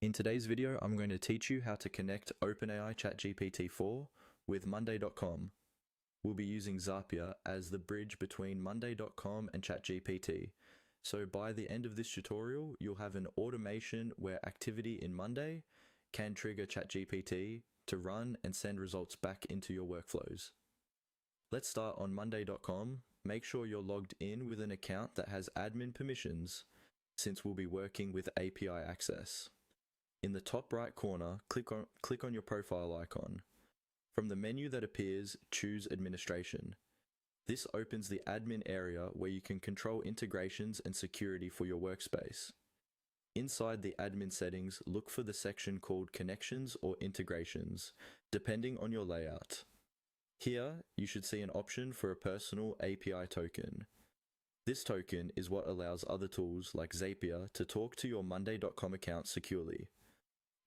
In today's video, I'm going to teach you how to connect OpenAI ChatGPT 4 with Monday.com. We'll be using Zapier as the bridge between Monday.com and ChatGPT. So by the end of this tutorial, you'll have an automation where activity in Monday can trigger ChatGPT to run and send results back into your workflows. Let's start on Monday.com. Make sure you're logged in with an account that has admin permissions, since we'll be working with API access. In the top right corner, click on your profile icon. From the menu that appears, choose Administration. This opens the admin area where you can control integrations and security for your workspace. Inside the admin settings, look for the section called Connections or Integrations, depending on your layout. Here, you should see an option for a personal API token. This token is what allows other tools like Zapier to talk to your Monday.com account securely.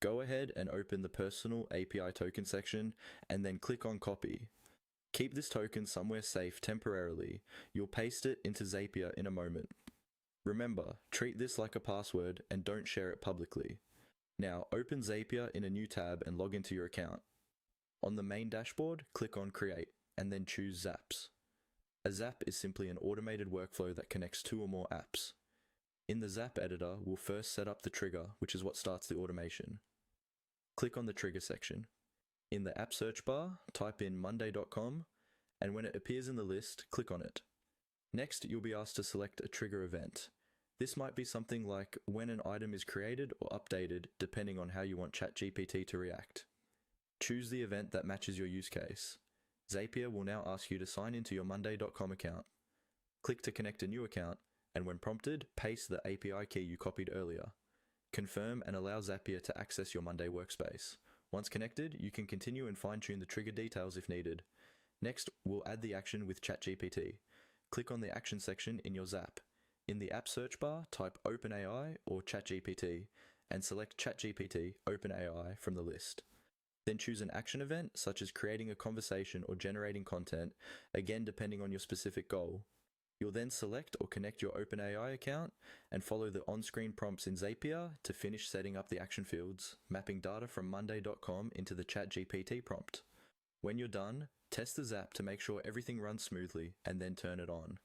Go ahead and open the Personal API Token section and then click on Copy. Keep this token somewhere safe temporarily. You'll paste it into Zapier in a moment. Remember, treat this like a password and don't share it publicly. Now open Zapier in a new tab and log into your account. On the main dashboard, click on Create and then choose Zaps. A Zap is simply an automated workflow that connects two or more apps. In the Zap editor, we'll first set up the trigger, which is what starts the automation. Click on the Trigger section. In the app search bar, type in Monday.com, and when it appears in the list, click on it. Next, you'll be asked to select a trigger event. This might be something like when an item is created or updated, depending on how you want ChatGPT to react. Choose the event that matches your use case. Zapier will now ask you to sign into your Monday.com account. Click to connect a new account, and when prompted, paste the API key you copied earlier. Confirm and allow Zapier to access your Monday workspace. Once connected, you can continue and fine-tune the trigger details if needed. Next, we'll add the action with ChatGPT. Click on the Action section in your Zap. In the app search bar, type OpenAI or ChatGPT, and select ChatGPT OpenAI from the list. Then choose an action event, such as creating a conversation or generating content, again depending on your specific goal. You'll then select or connect your OpenAI account and follow the on-screen prompts in Zapier to finish setting up the action fields, mapping data from Monday.com into the ChatGPT prompt. When you're done, test the Zap to make sure everything runs smoothly and then turn it on.